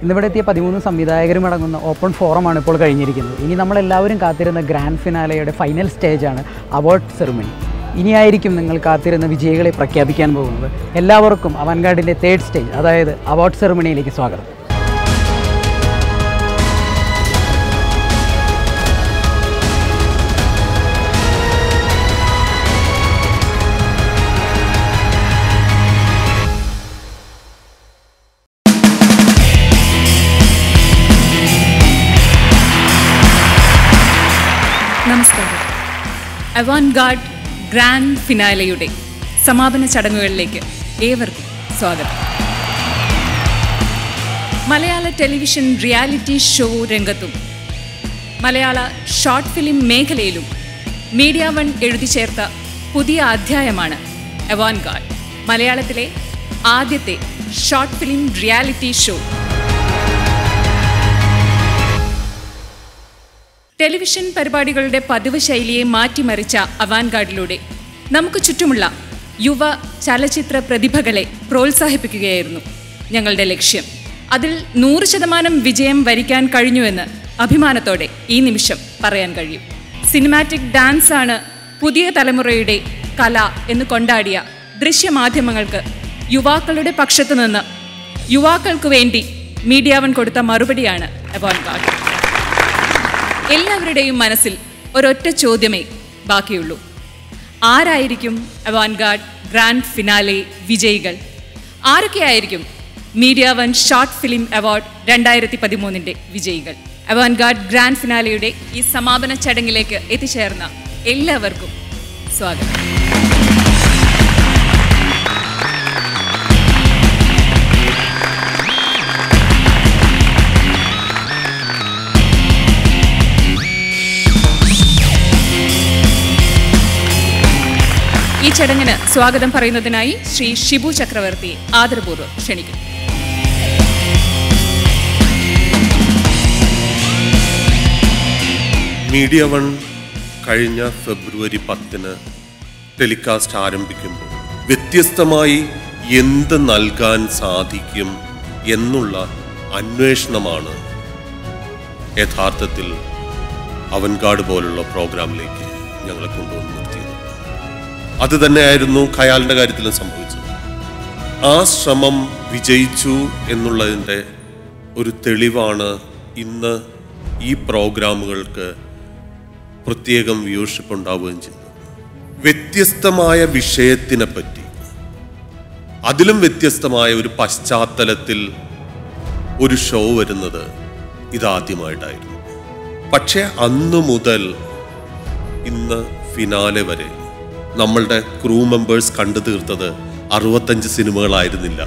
ഇന്നിവിടെ എത്തിയ 13 സംവിധായകരും അടങ്ങുന്ന ഓപ്പൺ ഫോറമാണ് ഇപ്പോൾ കഴിഞ്ഞിരിക്കുന്നത്. ഇനി നമ്മളെല്ലാവരും കാത്തിരുന്ന ഗ്രാൻഡ് ഫിനാലയുടെ ഫൈനൽ സ്റ്റേജാണ് അവാർഡ് സെറിമണി. ഇനിയായിരിക്കും നിങ്ങൾ കാത്തിരുന്ന വിജയികളെ പ്രഖ്യാപിക്കാൻ പോകുന്നത്. എല്ലാവർക്കും അവൻഗാർഡിൻ്റെ 3rd സ്റ്റേജ്, അതായത് അവാർഡ് സെറിമണിയിലേക്ക് സ്വാഗതം. നമസ്കാരം. അവൻഗാർഡ് ഗ്രാൻഡ് ഫിനാലയുടെ സമാപന ചടങ്ങുകളിലേക്ക് ഏവർക്കും സ്വാഗതം. മലയാള ടെലിവിഷൻ റിയാലിറ്റി ഷോ രംഗത്തും മലയാള ഷോർട്ട് ഫിലിം മേഖലയിലും മീഡിയ വൺ എഴുതി ചേർത്ത പുതിയ അധ്യായമാണ് അവൻഗാർഡ്. മലയാളത്തിലെ ആദ്യത്തെ short film reality show. Television പരിപാടികളുടെ പതിവ് ശൈലിയെ മാറ്റിമറിച്ച അവൻഗാർഡിലൂടെ നമുക്ക് ചുറ്റുമുള്ള യുവ ചലച്ചിത്ര പ്രതിഭകളെ പ്രോത്സാഹിപ്പിക്കുകയായിരുന്നു ഞങ്ങളുടെ ലക്ഷ്യം. അതിൽ 100% വിജയം വരിക്കാൻ കഴിഞ്ഞുവെന്ന് അഭിമാനത്തോടെ ഈ നിമിഷം പറയാൻ കഴിയും. സിനിമാറ്റിക് ഡാൻസ് ആണ് പുതിയ തലമുറയുടെ കല എന്ന് കൊണ്ടാടിയ ദൃശ്യമാധ്യമങ്ങൾക്ക് യുവാക്കളുടെ പക്ഷത്തു നിന്ന് യുവാക്കൾക്ക് വേണ്ടി മീഡിയ വൺ കൊടുത്ത മറുപടിയാണ് അവൻഗാർഡ്. എല്ലാവരുടെയും മനസ്സിൽ ഒരൊറ്റ ചോദ്യമേ ബാക്കിയുള്ളൂ: ആരായിരിക്കും അവൻഗാർഡ് ഗ്രാൻഡ് ഫിനാലെ വിജയികൾ? ആരൊക്കെയായിരിക്കും Media One short film award 2013 വിജയികൾ? അവൻഗാർഡ് ഗ്രാൻഡ് ഫിനാലയുടെ ഈ സമാപന ചടങ്ങിലേക്ക് എത്തിച്ചേർന്ന എല്ലാവർക്കും സ്വാഗതം. ഈ ചടങ്ങിന് സ്വാഗതം പറയുന്നതിനായി ശ്രീ ഷിബു ചക്രവർത്തിയെ ആദരപൂർവ്വം ക്ഷണിക്കുന്നു. മീഡിയ വൺ കഴിഞ്ഞ ഫെബ്രുവരി 10 ടെലികാസ്റ്റ് ആരംഭിക്കുമ്പോൾ വ്യത്യസ്തമായി എന്ത് നൽകാൻ സാധിക്കും എന്നുള്ള അന്വേഷണമാണ് യഥാർത്ഥത്തിൽ അവൻഗാർഡ് പോലുള്ള പ്രോഗ്രാമിലേക്ക് ഞങ്ങളെ കൊണ്ടുവന്ന് നിർത്തിയത്. അത് തന്നെയായിരുന്നു ഖയാലിൻ്റെ കാര്യത്തിലും സംഭവിച്ചത്. ആ ശ്രമം വിജയിച്ചു എന്നുള്ളതിൻ്റെ ഒരു തെളിവാണ് ഇന്ന് ഈ പ്രോഗ്രാമുകൾക്ക് പ്രത്യേകം വ്യൂവർഷിപ്പ് ഉണ്ടാവുകയും ചെയ്തത്. വ്യത്യസ്തമായ വിഷയത്തിനെ പറ്റി, അതിലും വ്യത്യസ്തമായ ഒരു പശ്ചാത്തലത്തിൽ ഒരു ഷോ വരുന്നത് ഇതാദ്യമായിട്ടായിരുന്നു. പക്ഷേ അന്നു മുതൽ ഇന്ന് ഫിനാലെ വരെ നമ്മളുടെ ക്രൂ മെമ്പേഴ്സ് കണ്ടു തീർത്തത് 65 സിനിമകളായിരുന്നില്ല.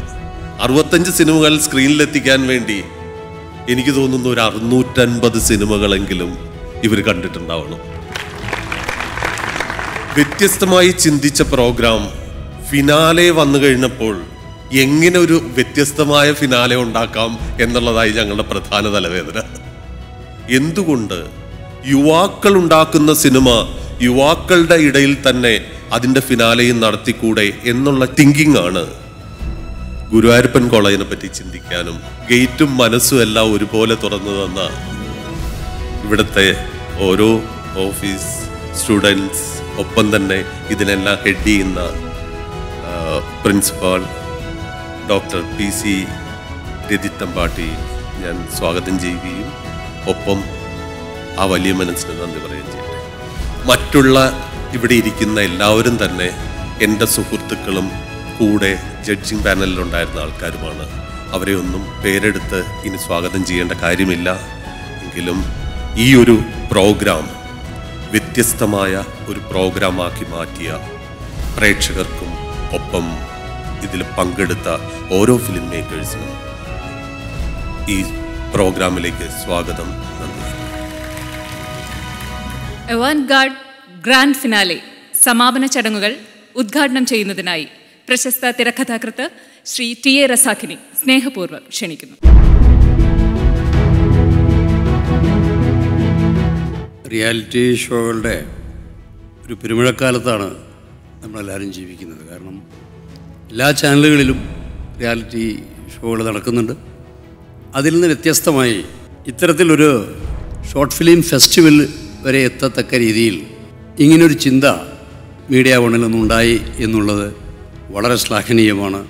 65 സിനിമകൾ സ്ക്രീനിലെത്തിക്കാൻ വേണ്ടി എനിക്ക് തോന്നുന്നു ഒരു 650 സിനിമകളെങ്കിലും ഇവർ കണ്ടിട്ടുണ്ടാവണം. വ്യത്യസ്തമായി ചിന്തിച്ച പ്രോഗ്രാം ഫിനാലെ വന്നു കഴിഞ്ഞപ്പോൾ എങ്ങനെ ഒരു വ്യത്യസ്തമായ ഫിനാലെ ഉണ്ടാക്കാം എന്നുള്ളതായി ഞങ്ങളുടെ പ്രധാന തലവേദന. എന്തുകൊണ്ട് യുവാക്കൾ ഉണ്ടാക്കുന്ന സിനിമ യുവാക്കളുടെ ഇടയിൽ തന്നെ അതിൻ്റെ ഫിനാലെയും നടത്തിക്കൂടെ എന്നുള്ള തിങ്കിങ് ആണ് ഗുരുവായൂരപ്പൻ കോളേജിനെ പറ്റി ചിന്തിക്കാനും ഗേറ്റും മനസ്സും എല്ലാം ഒരുപോലെ തുറന്നു തന്ന ഇവിടുത്തെ ഓരോ ഓഫീസ് സ്റ്റുഡൻസ്, ഒപ്പം തന്നെ ഇതിനെല്ലാം ഹെഡ് ചെയ്യുന്ന പ്രിൻസിപ്പാൾ ഡോക്ടർ PC രതിത്തമ്പാട്ടി ഞാൻ സ്വാഗതം ചെയ്യുകയും ഒപ്പം ആ വലിയ മനസ്സിന് നന്ദി പറയുകയും ചെയ്യട്ടെ. മറ്റുള്ള ഇവിടെ ഇരിക്കുന്ന എല്ലാവരും തന്നെ എൻ്റെ സുഹൃത്തുക്കളും കൂടെ ജഡ്ജിങ് പാനലിലുണ്ടായിരുന്ന ആൾക്കാരുമാണ്. അവരെ ഒന്നും പേരെടുത്ത് ഇനി സ്വാഗതം ചെയ്യേണ്ട കാര്യമില്ല. എങ്കിലും ഈ ഒരു പ്രോഗ്രാം വ്യത്യസ്തമായ ഒരു പ്രോഗ്രാമാക്കി മാറ്റിയ പ്രേക്ഷകർക്കും ഒപ്പം ഇതിൽ പങ്കെടുത്ത ഓരോ ഫിലിം മേക്കേഴ്സിനും ഈ പ്രോഗ്രാമിലേക്ക് സ്വാഗതം. നന്ദി. അവൻഗാർഡ് ഗ്രാൻഡ് ഫിനാലെ സമാപന ചടങ്ങുകൾ ഉദ്ഘാടനം ചെയ്യുന്നതിനായി പ്രശസ്ത തിരക്കഥാകൃത്ത് ശ്രീ TA റസാഖിനെ സ്നേഹപൂർവ്വം ക്ഷണിക്കുന്നു. റിയാലിറ്റി ഷോകളുടെ ഒരു പെരുമഴക്കാലത്താണ് നമ്മളെല്ലാവരും ജീവിക്കുന്നത്. കാരണം എല്ലാ ചാനലുകളിലും റിയാലിറ്റി ഷോകൾ നടക്കുന്നുണ്ട്. അതിൽ നിന്ന് വ്യത്യസ്തമായി ഇത്തരത്തിലൊരു ഷോർട്ട് ഫിലിം ഫെസ്റ്റിവൽ വരെ എത്തത്തക്ക രീതിയിൽ ഇങ്ങനൊരു ചിന്ത മീഡിയ വണ്ണിൽ നിന്നുണ്ടായി എന്നുള്ളത് വളരെ ശ്ലാഘനീയമാണ്.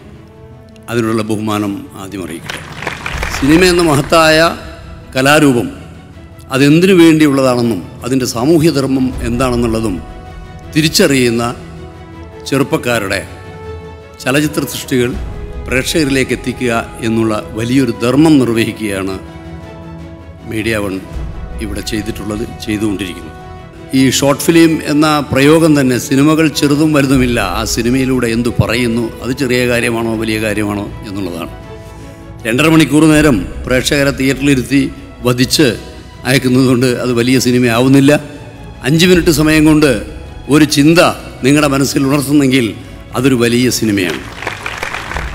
അതിനുള്ള ബഹുമാനം ആദ്യം അറിയിക്കട്ടെ. സിനിമ എന്ന മഹത്തായ കലാരൂപം അതെന്തിനു വേണ്ടിയുള്ളതാണെന്നും അതിൻ്റെ സാമൂഹ്യധർമ്മം എന്താണെന്നുള്ളതും തിരിച്ചറിയുന്ന ചെറുപ്പക്കാരുടെ ചലച്ചിത്ര സൃഷ്ടികൾ പ്രേക്ഷകരിലേക്ക് എത്തിക്കുക എന്നുള്ള വലിയൊരു ധർമ്മം നിർവഹിക്കുകയാണ് മീഡിയ വൺ ഇവിടെ ചെയ്തുകൊണ്ടിരിക്കുന്നത്. ഈ ഷോർട്ട് ഫിലിം എന്ന പ്രയോഗം തന്നെ സിനിമകൾ ചെറുതും വലുതുമില്ല. ആ സിനിമയിലൂടെ എന്തു പറയുന്നു, അത് ചെറിയ കാര്യമാണോ വലിയ കാര്യമാണോ എന്നുള്ളതാണ്. 2.5 മണിക്കൂർ നേരം പ്രേക്ഷകരെ തിയേറ്ററിലിരുത്തി വധിച്ച് അയക്കുന്നതുകൊണ്ട് അത് വലിയ സിനിമയാവുന്നില്ല. 5 മിനിറ്റ് സമയം കൊണ്ട് ഒരു ചിന്ത നിങ്ങളുടെ മനസ്സിൽ ഉണർത്തുന്നെങ്കിൽ അതൊരു വലിയ സിനിമയാണ്.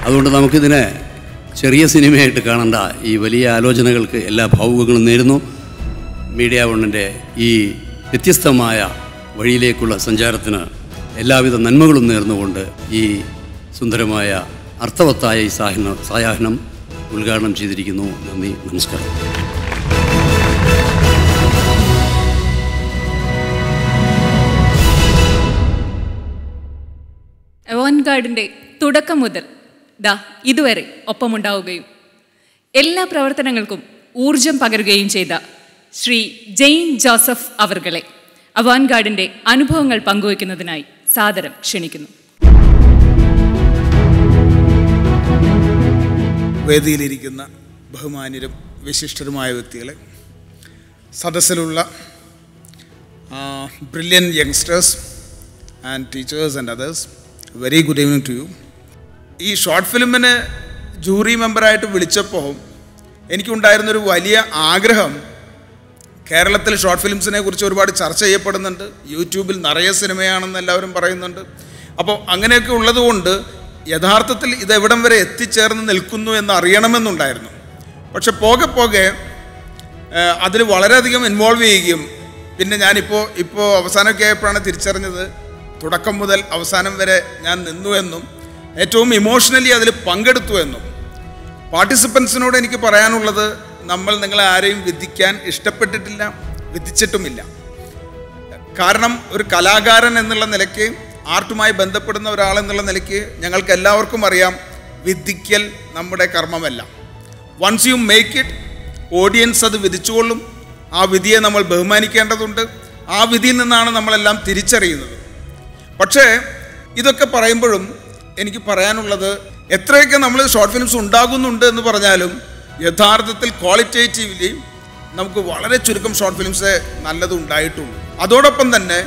അതുകൊണ്ട് നമുക്കിതിനെ ചെറിയ സിനിമയായിട്ട് കാണണ്ട. ഈ വലിയ ആലോചനകൾക്ക് എല്ലാ ഭാവുകങ്ങളും നേരുന്നു. മീഡിയ വണ്ണിൻ്റെ ഈ വ്യത്യസ്തമായ വഴിയിലേക്കുള്ള സഞ്ചാരത്തിന് എല്ലാവിധ നന്മകളും നേർന്നുകൊണ്ട് ഈ സുന്ദരമായ അർത്ഥവത്തായ ഈ സായാഹ്നം ഉദ്ഘാടനം ചെയ്തിരിക്കുന്നു. നന്ദി, നമസ്കാരം. അവൻഗാർഡിൻ്റെ തുടക്കം മുതൽ ഇതുവരെ ഒപ്പമുണ്ടാവുകയും എല്ലാ പ്രവർത്തനങ്ങൾക്കും ഊർജം പകരുകയും ചെയ്ത ശ്രീ ജെയിൻ ജോസഫ് അവർകളെ അവൻഗാർഡിൻ്റെ അനുഭവങ്ങൾ പങ്കുവയ്ക്കുന്നതിനായി സാദരം ക്ഷണിക്കുന്നു. വേദിയിലിരിക്കുന്ന ബഹുമാന്യരും വിശിഷ്ടരുമായ വ്യക്തികളെ, സദസ്സിലുള്ള brilliant youngsters and teachers and others, very good evening to you. ഈ ഷോർട്ട് ഫിലിമിന് ജൂറി മെമ്പറായിട്ട് വിളിച്ചപ്പോൾ എനിക്കുണ്ടായിരുന്നൊരു വലിയ ആഗ്രഹം, കേരളത്തിൽ ഷോർട്ട് ഫിലിംസിനെ കുറിച്ച് ഒരുപാട് ചർച്ച ചെയ്യപ്പെടുന്നുണ്ട്, യൂട്യൂബിൽ നിറയെ സിനിമയാണെന്ന് എല്ലാവരും പറയുന്നുണ്ട്. അപ്പോൾ അങ്ങനെയൊക്കെ ഉള്ളതുകൊണ്ട് യഥാർത്ഥത്തിൽ ഇതെവിടം വരെ എത്തിച്ചേർന്ന് നിൽക്കുന്നു എന്ന് അറിയണമെന്നുണ്ടായിരുന്നു. പക്ഷെ പോകെ പോകെ അതിൽ വളരെയധികം ഇൻവോൾവ് ചെയ്യുകയും പിന്നെ ഞാനിപ്പോൾ അവസാനമൊക്കെ ആയപ്പോഴാണ് തിരിച്ചറിഞ്ഞത് തുടക്കം മുതൽ അവസാനം വരെ ഞാൻ നിന്നു എന്നും ഏറ്റവും ഇമോഷണലി അതിൽ പങ്കെടുത്തു എന്നും. പാർട്ടിസിപ്പൻസിനോട് എനിക്ക് പറയാനുള്ളത്, നമ്മൾ നിങ്ങളെ ആരെയും വിധിക്കാൻ ഇഷ്ടപ്പെട്ടിട്ടില്ല, വിധിച്ചിട്ടുമില്ല. കാരണം ഒരു കലാകാരൻ എന്നുള്ള നിലയ്ക്ക്, ആർട്ടുമായി ബന്ധപ്പെടുന്ന ഒരാളെന്നുള്ള നിലയ്ക്ക് ഞങ്ങൾക്ക് എല്ലാവർക്കും അറിയാം, വിധിക്കൽ നമ്മുടെ കർമ്മമല്ല. Once you make it, audience അത് വിധിച്ചുകൊള്ളും. ആ വിധിയെ നമ്മൾ ബഹുമാനിക്കേണ്ടതുണ്ട്. ആ വിധിയിൽ നിന്നാണ് നമ്മളെല്ലാം തിരിച്ചറിയുന്നത്. പക്ഷേ ഇതൊക്കെ പറയുമ്പോഴും എനിക്ക് പറയാനുള്ളത്, എത്രയൊക്കെ നമ്മൾ ഷോർട്ട് ഫിലിംസ് ഉണ്ടാകുന്നുണ്ട് എന്ന് പറഞ്ഞാലും യഥാർത്ഥത്തിൽ ക്വാളിറ്റേറ്റീവ്ലി നമുക്ക് വളരെ ചുരുക്കം ഷോർട്ട് ഫിലിംസേ നല്ലത് ഉണ്ടായിട്ടുള്ളൂ. അതോടൊപ്പം തന്നെ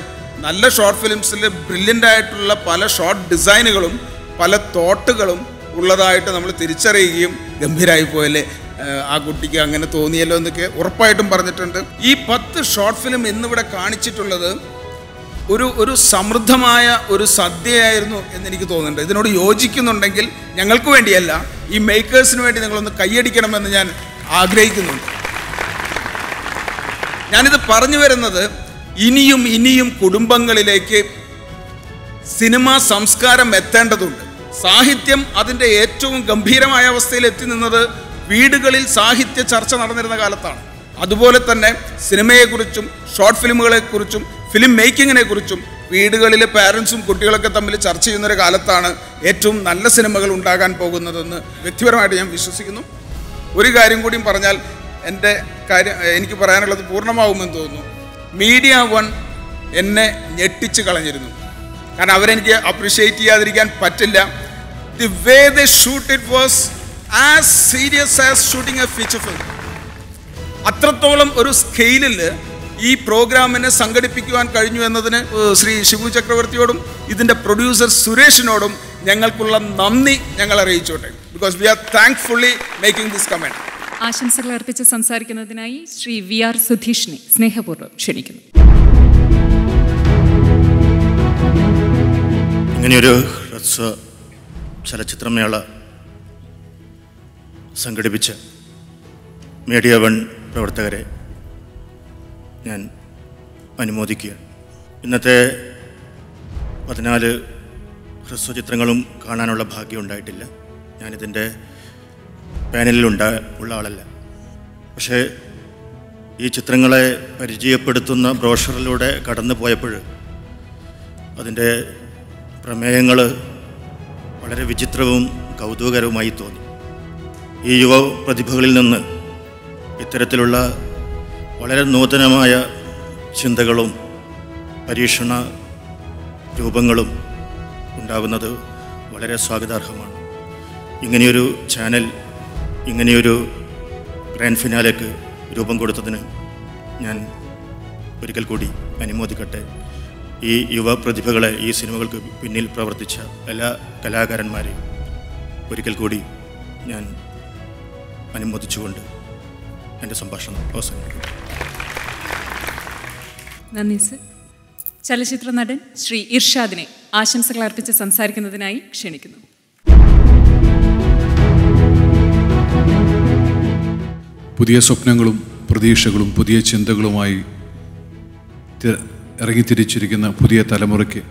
നല്ല ഷോർട്ട് ഫിലിംസിൽ ബ്രില്യൻ്റ് ആയിട്ടുള്ള പല ഷോർട്ട് ഡിസൈനുകളും പല തോട്ടുകളും ഉള്ളതായിട്ട് നമ്മൾ തിരിച്ചറിയുകയും, ഗംഭീരമായി പോയല്ലേ, ആ കുട്ടിക്ക് അങ്ങനെ തോന്നിയല്ലോ എന്നൊക്കെ ഉറപ്പായിട്ടും പറഞ്ഞിട്ടുണ്ട്. ഈ 10 ഷോർട്ട് ഫിലിം ഇന്നിവിടെ കാണിച്ചിട്ടുള്ളത് ഒരു സമൃദ്ധമായ ഒരു സദ്യയായിരുന്നു എന്നെനിക്ക് തോന്നുന്നുണ്ട്. ഇതിനോട് യോജിക്കുന്നുണ്ടെങ്കിൽ ഞങ്ങൾക്ക് വേണ്ടിയല്ല, ഈ മേക്കേഴ്സിന് വേണ്ടി നിങ്ങളൊന്ന് കൈയടിക്കണമെന്ന് ഞാൻ ആഗ്രഹിക്കുന്നുണ്ട്. ഞാനിത് പറഞ്ഞു വരുന്നത്, ഇനിയും കുടുംബങ്ങളിലേക്ക് സിനിമാ സംസ്കാരം എത്തേണ്ടതുണ്ട്. സാഹിത്യം അതിൻ്റെ ഏറ്റവും ഗംഭീരമായ അവസ്ഥയിൽ എത്തി നിന്നത് വീടുകളിൽ സാഹിത്യ ചർച്ച നടന്നിരുന്ന കാലത്താണ്. അതുപോലെ തന്നെ സിനിമയെക്കുറിച്ചും ഷോർട്ട് ഫിലിമുകളെക്കുറിച്ചും ഫിലിം മേക്കിങ്ങിനെ കുറിച്ചും വീടുകളിലെ പാരൻസും കുട്ടികളൊക്കെ തമ്മിൽ ചർച്ച ചെയ്യുന്നൊരു കാലത്താണ് ഏറ്റവും നല്ല സിനിമകൾ ഉണ്ടാകാൻ പോകുന്നതെന്ന് വ്യക്തിപരമായിട്ട് ഞാൻ വിശ്വസിക്കുന്നു. ഒരു കാര്യം കൂടിയും പറഞ്ഞാൽ എനിക്ക് പറയാനുള്ളത് പൂർണ്ണമാവുമെന്ന് തോന്നുന്നു. മീഡിയ വൺ എന്നെ ഞെട്ടിച്ച് കളഞ്ഞിരുന്നു. കാരണം അവരെനിക്ക് അപ്രിഷ്യേറ്റ് ചെയ്യാതിരിക്കാൻ പറ്റില്ല. The way they shoot it was as serious as shooting A feature film. അത്രത്തോളം ഒരു സ്കെയിലിൽ ഈ പ്രോഗ്രാമിനെ സംഘടിപ്പിക്കുവാൻ കഴിഞ്ഞു എന്നതിന് ശ്രീ ശിവു ചക്രവർത്തിയോടും ഇതിൻ്റെ പ്രൊഡ്യൂസർ സുരേഷിനോടും ഞങ്ങൾക്കുള്ള നന്ദി ഞങ്ങൾ അറിയിച്ചോട്ടെ. Because we are thankfully making this comment. ആശംസകൾ അർപ്പിച്ച് സംസാരിക്കുന്നതിനായി ശ്രീ VR സുധീഷിനെ സ്നേഹപൂർവ്വം ക്ഷണിക്കുന്നു. ഇങ്ങനെയൊരു ഹ്രസ്വ ചലച്ചിത്രമേള സംഘടിപ്പിച്ച മീഡിയ വൺ പ്രവർത്തകരെ ഞാൻ അനുമോദിക്കുകയാണ്. ഇന്നത്തെ 14 ഹ്രസ്വചിത്രങ്ങളും കാണാനുള്ള ഭാഗ്യം ഉണ്ടായിട്ടില്ല. ഞാനിതിൻ്റെ പാനലിൽ ഉള്ള ആളല്ല. പക്ഷേ ഈ ചിത്രങ്ങളെ പരിചയപ്പെടുത്തുന്ന ബ്രോഷറിലൂടെ കടന്നു പോയപ്പോൾ അതിൻ്റെ പ്രമേയങ്ങൾ വളരെ വിചിത്രവും കൗതുകകരവുമായി തോന്നി. ഈ യുവ പ്രതിഭകളിൽ നിന്ന് ഇത്തരത്തിലുള്ള വളരെ നൂതനമായ ചിന്തകളും പരീക്ഷണ രൂപങ്ങളും ഉണ്ടാകുന്നത് വളരെ സ്വാഗതാർഹമാണ്. ഇങ്ങനെയൊരു ചാനൽ ഇങ്ങനെയൊരു ഗ്രാൻഡ് ഫിനാലേക്ക് രൂപം കൊടുത്തതിന് ഞാൻ ഒരിക്കൽ കൂടി അനുമോദിക്കട്ടെ. ഈ യുവ പ്രതിഭകളെ, ഈ സിനിമകൾക്ക് പിന്നിൽ പ്രവർത്തിച്ച എല്ലാ കലാകാരന്മാരെയും ഒരിക്കൽ കൂടി ഞാൻ അനുമോദിച്ചുകൊണ്ട് എൻ്റെ സംഭാഷണം അവസാനിപ്പിക്കുന്നു. നന്ദി സർ. ചലച്ചിത്ര നടൻ ശ്രീ ഇർഷാദിനെ ആശംസകൾ അർപ്പിച്ച് സംസാരിക്കുന്നതിനായി ക്ഷണിക്കുന്നു. പുതിയ സ്വപ്നങ്ങളും പ്രതീക്ഷകളും പുതിയ ചിന്തകളുമായി ഇറങ്ങിത്തിരിച്ചിരിക്കുന്ന പുതിയ തലമുറയ്ക്ക്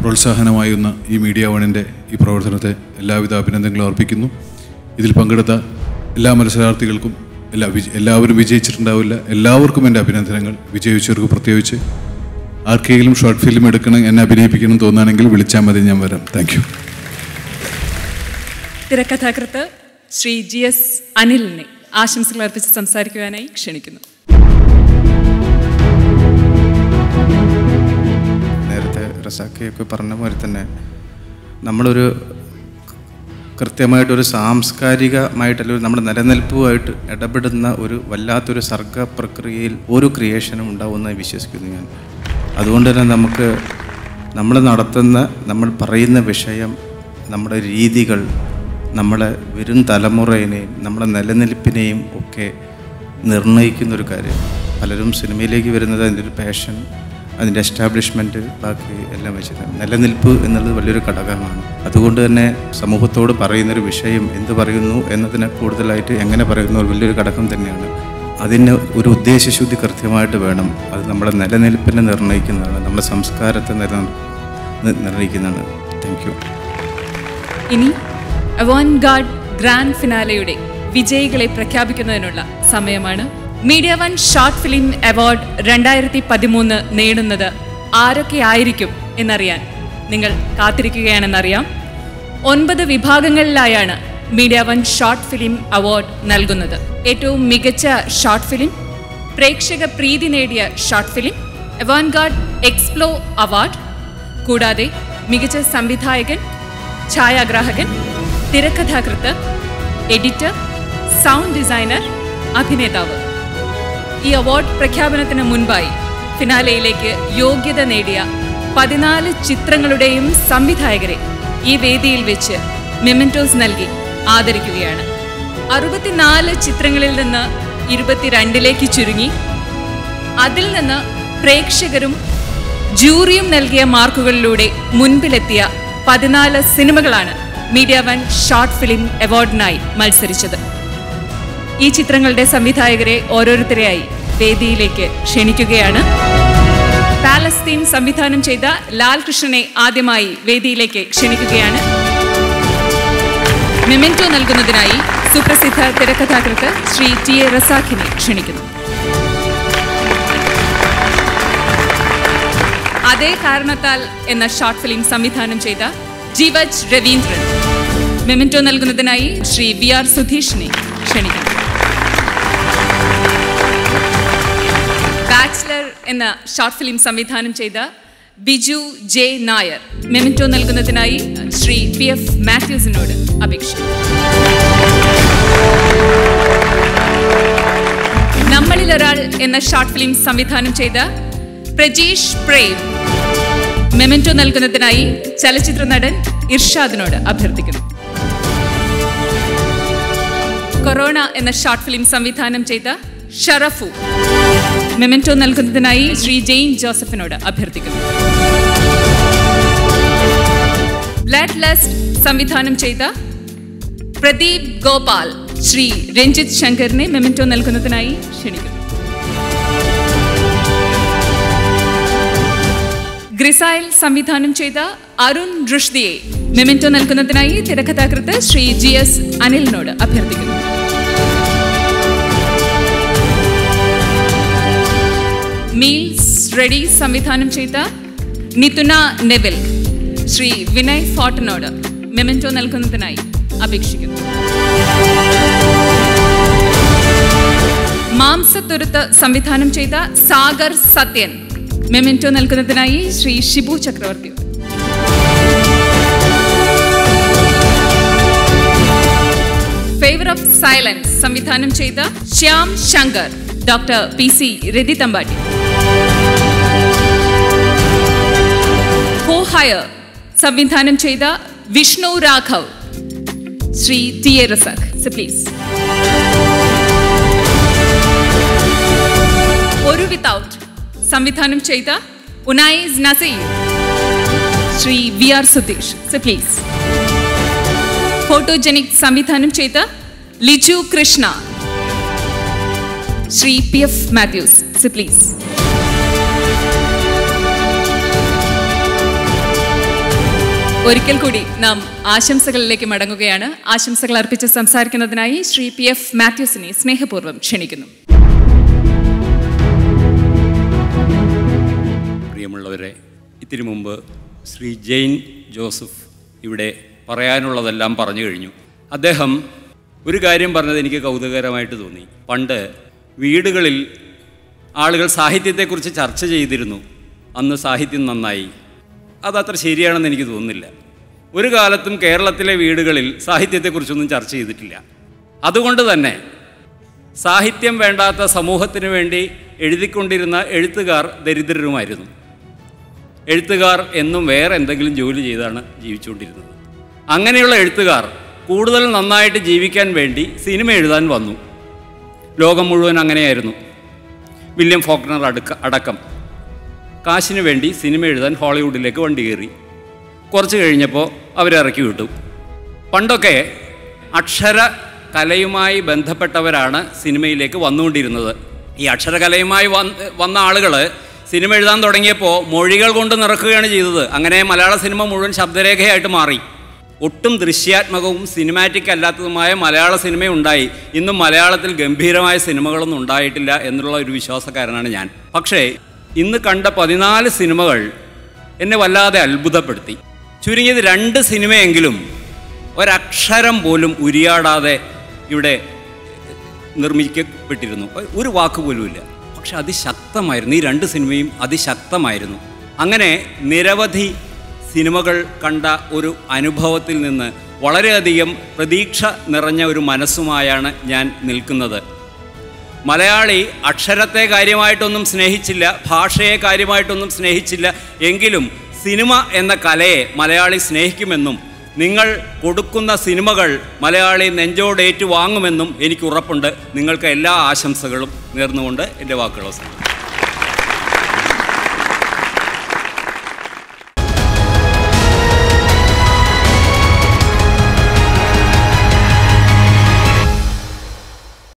പ്രോത്സാഹനമായുന്ന ഈ മീഡിയ വണിൻ്റെ ഈ പ്രവർത്തനത്തെ എല്ലാവിധ അഭിനന്ദനങ്ങളും അർപ്പിക്കുന്നു. ഇതിൽ പങ്കെടുത്ത എല്ലാ മത്സരാർത്ഥികൾക്കും എല്ലാവരും വിജയിച്ചിട്ടുണ്ടാവില്ല, എല്ലാവർക്കും എൻ്റെ അഭിനന്ദനങ്ങൾ. വിജയിച്ചവർക്ക് പ്രത്യേകിച്ച് ആർക്കെങ്കിലും ഷോർട്ട് ഫിലിം എടുക്കണം, എന്നെ അഭിനയിപ്പിക്കണം തോന്നുകയാണെങ്കിൽ വിളിച്ചാൽ മതി, ഞാൻ വരാം. Thank you. തിരക്കഥാകൃത്ത് ശ്രീ GS അനിലിനെ ആശംസകൾ അർപ്പിച്ച് സംസാരിക്കുവാനായി ക്ഷണിക്കുന്നു. നേരത്തെ റസാഖയൊക്കെ പറഞ്ഞ പോലെ തന്നെ നമ്മളൊരു കൃത്യമായിട്ടൊരു സാംസ്കാരികമായിട്ടല്ല നമ്മുടെ നിലനിൽപ്പുമായിട്ട് ഇടപെടുന്ന ഒരു വല്ലാത്തൊരു സർഗ പ്രക്രിയയിൽ ഒരു ക്രിയേഷനും ഉണ്ടാവുമെന്ന് വിശ്വസിക്കുന്നു ഞാൻ. അതുകൊണ്ട് തന്നെ നമുക്ക് നമ്മൾ നടത്തുന്ന, നമ്മൾ പറയുന്ന വിഷയം, നമ്മുടെ രീതികൾ നമ്മളെ വരും തലമുറയിനെയും നമ്മുടെ നിലനിൽപ്പിനെയും ഒക്കെ നിർണ്ണയിക്കുന്നൊരു കാര്യം. പലരും സിനിമയിലേക്ക് വരുന്നത് അതിൻ്റെ ഒരു പാഷൻ, അതിൻ്റെ എസ്റ്റാബ്ലിഷ്മെൻറ്റ്, ബാക്കി എല്ലാം വെച്ചിട്ട് നിലനിൽപ്പ് എന്നുള്ളത് വലിയൊരു ഘടകമാണ്. അതുകൊണ്ട് തന്നെ സമൂഹത്തോട് പറയുന്നൊരു വിഷയം എന്ത് പറയുന്നു എന്നതിനെ കൂടുതലായിട്ട് എങ്ങനെ പറയുന്നു വലിയൊരു ഘടകം തന്നെയാണ്. അതിന് ഒരു ഉദ്ദേശശുദ്ധി കൃത്യമായിട്ട് വേണം. അത് നമ്മുടെ നിലനിൽപ്പിനെ നിർണ്ണയിക്കുന്നതാണ്, നമ്മുടെ സംസ്കാരത്തെ നിർണ്ണയിക്കുന്നതാണ്. Thank you. ഇനി അവോൻഗാർഡ് ഗ്രാൻഡ് ഫിനാലയുടെ വിജയികളെ പ്രഖ്യാപിക്കുന്നതിനുള്ള സമയമാണ്. Media One short film award 2013 നേടുന്നത് ആരൊക്കെ ആയിരിക്കും എന്നറിയാൻ നിങ്ങൾ കാത്തിരിക്കുകയാണെന്നറിയാം. 9 വിഭാഗങ്ങളിലായാണ് Media One short film award നൽകുന്നത്. ഏറ്റവും മികച്ച ഷോർട്ട് ഫിലിം, പ്രേക്ഷക പ്രീതി നേടിയ ഷോർട്ട് ഫിലിം, അവോൻഗാർഡ് എക്സ്പ്ലോ അവാർഡ്, കൂടാതെ മികച്ച സംവിധായകൻ, ഛായാഗ്രാഹകൻ, തിരക്കഥാകൃത്ത്, എഡിറ്റർ, സൗണ്ട് ഡിസൈനർ, അഭിനേതാവ്. ഈ അവാർഡ് പ്രഖ്യാപനത്തിന് മുൻപായി ഫിനാലയിലേക്ക് യോഗ്യത നേടിയ 14 ചിത്രങ്ങളുടെയും സംവിധായകരെ ഈ വേദിയിൽ വെച്ച് മെമന്റോസ് നൽകി ആദരിക്കുകയാണ്. 64 ചിത്രങ്ങളിൽ നിന്ന് 22ലേക്ക് ചുരുങ്ങി. അതിൽ നിന്ന് പ്രേക്ഷകരും ജൂറിയും നൽകിയ മാർക്കുകളിലൂടെ മുൻപിലെത്തിയ 14 സിനിമകളാണ് മീഡിയ വൺ ഷോർട്ട് ഫിലിം അവാർഡിനായി മത്സരിച്ചത്. ഈ ചിത്രങ്ങളുടെ സംവിധായകരെ ഓരോരുത്തരെയായി വേദിയിലേക്ക് ക്ഷണിക്കുകയാണ്. പാലസ്തീൻ സംവിധാനം ചെയ്ത ലാൽ കൃഷ്ണനെ ആദ്യമായി വേദിയിലേക്ക് ക്ഷണിക്കുകയാണ്. മെമെന്റോ നൽകുന്നതിനായി സുപ്രസിദ്ധ തിരക്കഥാകൃത്ത് ശ്രീ TA റസാഖിനെ ക്ഷണിക്കുന്നു. അതേ കാരണത്താൽ എന്ന ഷോർട്ട് ഫിലിം സംവിധാനം ചെയ്ത ജീവജ് രവീന്ദ്രൻ. മെമെന്റോ നൽകുന്നതിനായി ശ്രീ VR സുധീഷിനെ ക്ഷണിക്കുന്നു. ബാച്ചിലർ എന്ന ഷോർട്ട് ഫിലിം സംവിധാനം ചെയ്ത ബിജു J നായർ. മെമെന്റോ നൽകുന്നതിനായി ശ്രീ PF മാത്യൂസിനോട് അപേക്ഷ. നമ്മളിലൊരാൾ എന്ന ഷോർട്ട് ഫിലിം സംവിധാനം ചെയ്ത പ്രജീഷ് പ്രേം. മെമെന്റോ നൽകുന്നതിനായി ചലച്ചിത്ര നടൻ ഇർഷാദിനോട് അഭ്യർത്ഥിക്കുന്നു. കൊറോണ എന്ന ഷോർട്ട് ഫിലിം സംവിധാനം ചെയ്ത ഷറഫു. മെമെന്റോ നൽകുന്നതിനായി ശ്രീ ജെയിൻ ജോസഫിനോട് അഭ്യർത്ഥിക്കുന്നു. ബ്ലഡ് ലസ്റ്റ് സംവിധാനം ചെയ്ത പ്രദീപ് ഗോപാൽ. ശ്രീ രഞ്ജിത്ത് ശങ്കറിനെ മെമെന്റോ നൽകുന്നതിനായി ക്ഷണിക്കുന്നു. ഗ്രിസൈൽ സംവിധാനം ചെയ്ത അരുൺ റുഷ്ദിയെ മെമെന്റോ നൽകുന്നതിനായി തിരക്കഥാകൃത്ത് ശ്രീ GS അനിലിനോട് അഭ്യർത്ഥിക്കുന്നു. മീൽസ് റെഡി സംവിധാനം ചെയ്ത നിതുന നെവിൽ ശ്രീ വിനയ് ഫോർട്ടിനോട് മെമന്റോ നൽകുന്നതിനായി അപേക്ഷിക്കുന്നു. മാംസത്തുരുത്ത് സംവിധാനം ചെയ്ത സാഗർ സത്യൻ മെമന്റോ നൽകുന്നതിനായി ശ്രീ ഷിബു ചക്രവർത്തി. ഫേവർ ഓഫ് സൈലൻസ് സംവിധാനം ചെയ്ത ശ്യാം ശങ്കർ ഡോക്ടർ PC രതിതമ്പാട്ടി. ഫോർ ഹയർ സംവിധാനം ചെയ്ത വിഷ്ണു രാഘവ് ശ്രീ TA റസാഖ്. പ്ലീസ്. ഒരു വിത്തൗട്ട് സംവിധാനം ചെയ്ത Unais Nazeer Shri VR Sudheesh. Please. Photogenic സംവിധാനം ചെയ്ത Liju Krishna Shri PF Mathews. Please. ഒരിക്കൽ കൂടി നാം ആശംസകളിലേക്ക് മടങ്ങുകയാണ്. ആശംസകൾ അർപ്പിച്ച് സംസാരിക്കുന്നതിനായി ശ്രീ PF മാത്യൂസിനെ സ്നേഹപൂർവ്വം ക്ഷണിക്കുന്നു. പ്രിയമുള്ളവരെ, ഇതിനു മുമ്പ് ശ്രീ ജെയിൻ ജോസഫ് ഇവിടെ പറയാനുള്ളതെല്ലാം പറഞ്ഞു കഴിഞ്ഞു. അദ്ദേഹം ഒരു കാര്യം പറഞ്ഞത് എനിക്ക് കൗതുകകരമായിട്ട് തോന്നി. പണ്ട് വീടുകളിൽ ആളുകൾ സാഹിത്യത്തെക്കുറിച്ച് ചർച്ച ചെയ്തിരുന്നു. അന്ന് സാഹിത്യം നന്നായി. അതത്ര ശരിയാണെന്ന് എനിക്ക് തോന്നുന്നില്ല. ഒരു കാലത്തും കേരളത്തിലെ വീടുകളിൽ സാഹിത്യത്തെക്കുറിച്ചൊന്നും ചർച്ച ചെയ്തിട്ടില്ല. അതുകൊണ്ട് തന്നെ സാഹിത്യം വേണ്ടാത്ത സമൂഹത്തിന് വേണ്ടി എഴുതിക്കൊണ്ടിരുന്ന എഴുത്തുകാർ ദരിദ്രരുമായിരുന്നു. എഴുത്തുകാർ എന്നും വേറെ എന്തെങ്കിലും ജോലി ചെയ്താണ് ജീവിച്ചുകൊണ്ടിരുന്നത്. അങ്ങനെയുള്ള എഴുത്തുകാർ കൂടുതൽ നന്നായിട്ട് ജീവിക്കാൻ വേണ്ടി സിനിമ എഴുതാൻ വന്നു. ലോകം മുഴുവൻ അങ്ങനെയായിരുന്നു. വില്യം ഫോക്നർ അടക്കം കാശിന് വേണ്ടി സിനിമ എഴുതാൻ ഹോളിവുഡിലേക്ക് വണ്ടി കയറി. കുറച്ച് കഴിഞ്ഞപ്പോൾ അവരിറക്കി വിട്ടു. പണ്ടൊക്കെ അക്ഷരകലയുമായി ബന്ധപ്പെട്ടവരാണ് സിനിമയിലേക്ക് വന്നുകൊണ്ടിരുന്നത്. ഈ അക്ഷരകലയുമായി വന്ന ആളുകൾ സിനിമ എഴുതാൻ തുടങ്ങിയപ്പോൾ മൊഴികൾ കൊണ്ട് നിറക്കുകയാണ് ചെയ്തത്. അങ്ങനെ മലയാള സിനിമ മുഴുവൻ ശബ്ദരേഖയായിട്ട് മാറി. ഒട്ടും ദൃശ്യാത്മകവും സിനിമാറ്റിക് അല്ലാത്തതുമായ മലയാള സിനിമയുണ്ടായി. ഇന്നും മലയാളത്തിൽ ഗംഭീരമായ സിനിമകളൊന്നും ഉണ്ടായിട്ടില്ല എന്നുള്ള ഒരു വിശ്വാസക്കാരനാണ് ഞാൻ. പക്ഷേ ഇന്ന് കണ്ട 14 സിനിമകൾ എന്നെ വല്ലാതെ അത്ഭുതപ്പെടുത്തി. ചുരുങ്ങിയത് 2 സിനിമയെങ്കിലും ഒരക്ഷരം പോലും ഉരിയാടാതെ ഇവിടെ നിർമ്മിക്കപ്പെട്ടിരുന്നു. ഒരു വാക്ക് പോലുമില്ല. പക്ഷെ അതിശക്തമായിരുന്നു. ഈ 2 സിനിമയും അതിശക്തമായിരുന്നു. അങ്ങനെ നിരവധി സിനിമകൾ കണ്ട ഒരു അനുഭവത്തിൽ നിന്ന് വളരെയധികം പ്രതീക്ഷ നിറഞ്ഞ ഒരു മനസ്സുമായാണ് ഞാൻ നിൽക്കുന്നത്. മലയാളി അക്ഷരത്തെ കാര്യമായിട്ടൊന്നും സ്നേഹിച്ചില്ല, ഭാഷയെ കാര്യമായിട്ടൊന്നും സ്നേഹിച്ചില്ല. എങ്കിലും സിനിമ എന്ന കലയെ മലയാളി സ്നേഹിക്കുമെന്നും നിങ്ങൾ കൊടുക്കുന്ന സിനിമകൾ മലയാളി നെഞ്ചോടേറ്റു വാങ്ങുമെന്നും എനിക്ക് ഉറപ്പുണ്ട്. നിങ്ങൾക്ക് എല്ലാ ആശംസകളും നേർന്നുകൊണ്ട് എൻ്റെ വാക്കുകൾ അവസാനിപ്പിക്കുന്നു.